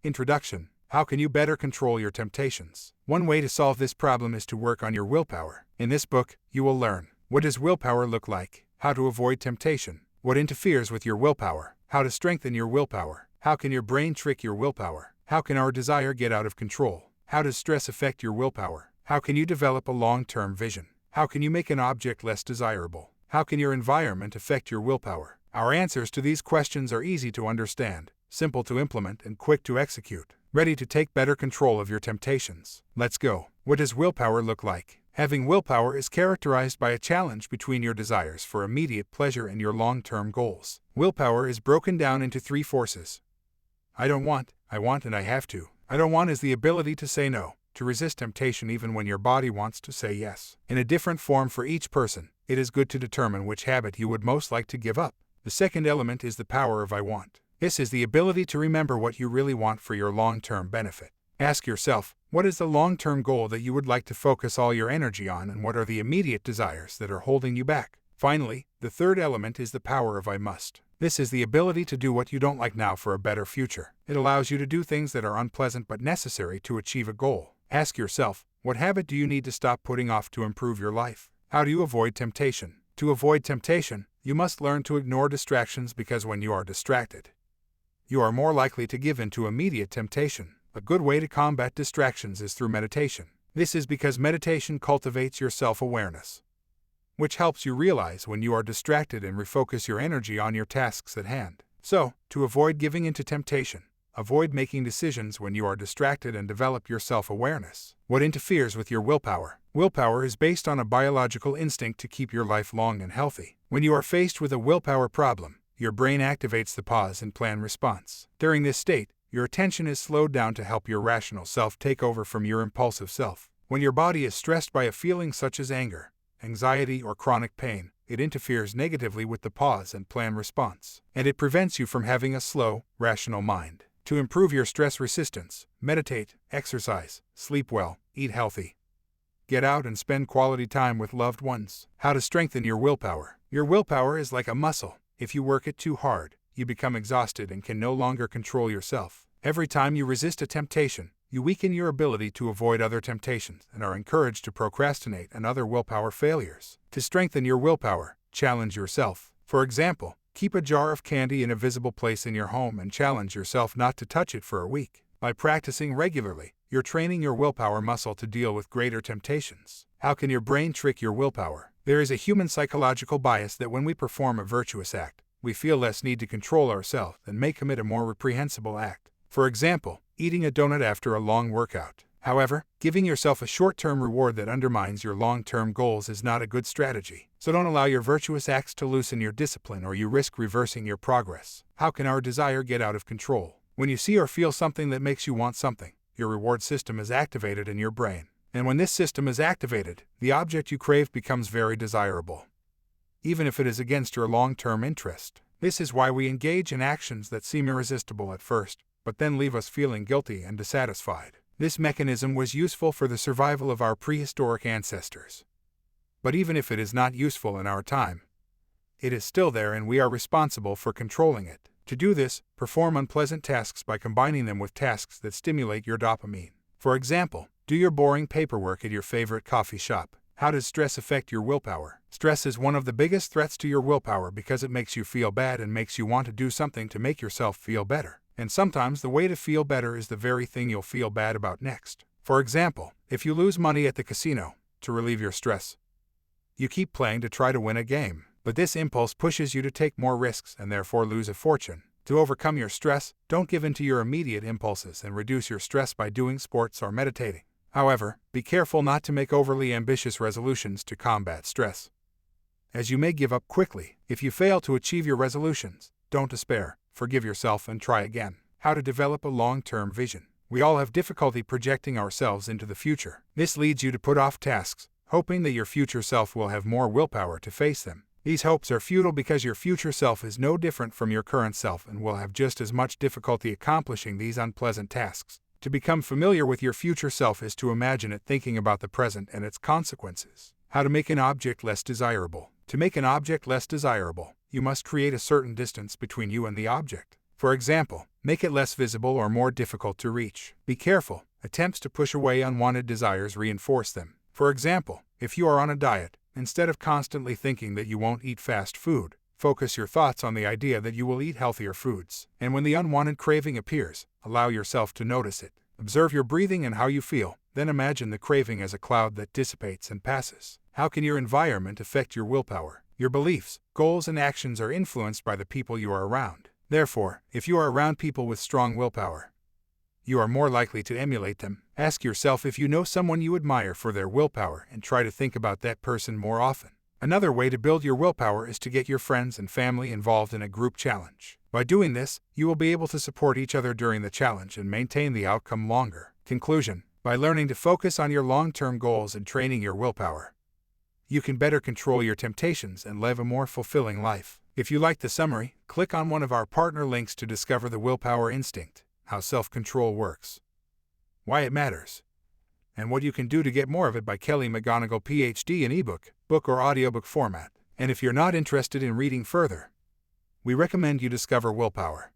Introduction. How can you better control your temptations? One way to solve this problem is to work on your willpower. In this book, you will learn: what does willpower look like? How to avoid temptation? What interferes with your willpower? How to strengthen your willpower? How can your brain trick your willpower? How can our desire get out of control? How does stress affect your willpower? How can you develop a long-term vision? How can you make an object less desirable? How can your environment affect your willpower? Our answers to these questions are easy to understand, simple to implement, and quick to execute. Ready to take better control of your temptations? Let's go. What does willpower look like? Having willpower is characterized by a challenge between your desires for immediate pleasure and your long-term goals. Willpower is broken down into three forces. I don't want, I want, and I have to. I don't want is the ability to say no, to resist temptation even when your body wants to say yes. In a different form for each person, it is good to determine which habit you would most like to give up. The second element is the power of I want. This is the ability to remember what you really want for your long-term benefit. Ask yourself, what is the long-term goal that you would like to focus all your energy on, and what are the immediate desires that are holding you back? Finally, the third element is the power of I must. This is the ability to do what you don't like now for a better future. It allows you to do things that are unpleasant but necessary to achieve a goal. Ask yourself, what habit do you need to stop putting off to improve your life? How do you avoid temptation? To avoid temptation, you must learn to ignore distractions, because when you are distracted, you are more likely to give in to immediate temptation. A good way to combat distractions is through meditation. This is because meditation cultivates your self-awareness, which helps you realize when you are distracted and refocus your energy on your tasks at hand. So, to avoid giving into temptation, avoid making decisions when you are distracted and develop your self-awareness. What interferes with your willpower? Willpower is based on a biological instinct to keep your life long and healthy. When you are faced with a willpower problem, your brain activates the pause and plan response. During this state, your attention is slowed down to help your rational self take over from your impulsive self. When your body is stressed by a feeling such as anger, anxiety, or chronic pain, it interferes negatively with the pause and plan response, and it prevents you from having a slow, rational mind. To improve your stress resistance, meditate, exercise, sleep well, eat healthy. Get out and spend quality time with loved ones. How to strengthen your willpower? Your willpower is like a muscle. If you work it too hard, you become exhausted and can no longer control yourself. Every time you resist a temptation, you weaken your ability to avoid other temptations and are encouraged to procrastinate and other willpower failures. To strengthen your willpower, challenge yourself. For example, keep a jar of candy in a visible place in your home and challenge yourself not to touch it for a week. By practicing regularly, you're training your willpower muscle to deal with greater temptations. How can your brain trick your willpower? There is a human psychological bias that when we perform a virtuous act, we feel less need to control ourselves and may commit a more reprehensible act. For example, eating a donut after a long workout. However, giving yourself a short-term reward that undermines your long-term goals is not a good strategy. So don't allow your virtuous acts to loosen your discipline, or you risk reversing your progress. How can our desire get out of control? When you see or feel something that makes you want something, your reward system is activated in your brain. And when this system is activated, the object you crave becomes very desirable, even if it is against your long-term interest. This is why we engage in actions that seem irresistible at first, but then leave us feeling guilty and dissatisfied. This mechanism was useful for the survival of our prehistoric ancestors. But even if it is not useful in our time, it is still there and we are responsible for controlling it. To do this, perform unpleasant tasks by combining them with tasks that stimulate your dopamine. For example, do your boring paperwork at your favorite coffee shop. How does stress affect your willpower? Stress is one of the biggest threats to your willpower because it makes you feel bad and makes you want to do something to make yourself feel better. And sometimes the way to feel better is the very thing you'll feel bad about next. For example, if you lose money at the casino, to relieve your stress, you keep playing to try to win a game. But this impulse pushes you to take more risks and therefore lose a fortune. To overcome your stress, don't give in to your immediate impulses and reduce your stress by doing sports or meditating. However, be careful not to make overly ambitious resolutions to combat stress, as you may give up quickly. If you fail to achieve your resolutions, don't despair, forgive yourself and try again. How to develop a long-term vision? We all have difficulty projecting ourselves into the future. This leads you to put off tasks, hoping that your future self will have more willpower to face them. These hopes are futile because your future self is no different from your current self and will have just as much difficulty accomplishing these unpleasant tasks. To become familiar with your future self is to imagine it thinking about the present and its consequences. How to make an object less desirable? To make an object less desirable, you must create a certain distance between you and the object. For example, Make it less visible or more difficult to reach. Be careful. Attempts to push away unwanted desires reinforce them. For example, if you are on a diet, instead of constantly thinking that you won't eat fast food, focus your thoughts on the idea that you will eat healthier foods. And when the unwanted craving appears, allow yourself to notice it. Observe your breathing and how you feel, then imagine the craving as a cloud that dissipates and passes. How can your environment affect your willpower? Your beliefs, goals, and actions are influenced by the people you are around. Therefore, if you are around people with strong willpower, you are more likely to emulate them. Ask yourself if you know someone you admire for their willpower and try to think about that person more often. Another way to build your willpower is to get your friends and family involved in a group challenge. By doing this, you will be able to support each other during the challenge and maintain the outcome longer. Conclusion: by learning to focus on your long-term goals and training your willpower, you can better control your temptations and live a more fulfilling life. If you like the summary, click on one of our partner links to discover the willpower instinct, how self-control works, why it matters, and what you can do to get more of it by Kelly McGonigal Ph.D. in ebook, book, or audiobook format. And if you're not interested in reading further, we recommend you discover Willpower: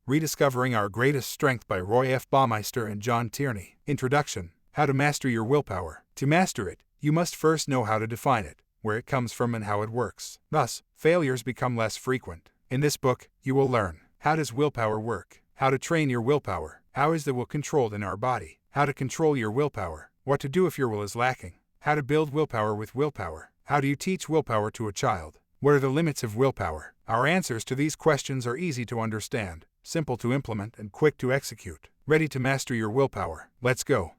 Rediscovering Our Greatest Strength by Roy F. Baumeister and John Tierney. Introduction: How to master your willpower. To master it, you must first know how to define it, where it comes from, and how it works. Thus, failures become less frequent. In this book, you will learn: how does willpower work? How to train your willpower? How is the will controlled in our body? How to control your willpower? What to do if your will is lacking? How to build willpower with willpower? How do you teach willpower to a child? What are the limits of willpower? Our answers to these questions are easy to understand, simple to implement, and quick to execute. Ready to master your willpower? Let's go!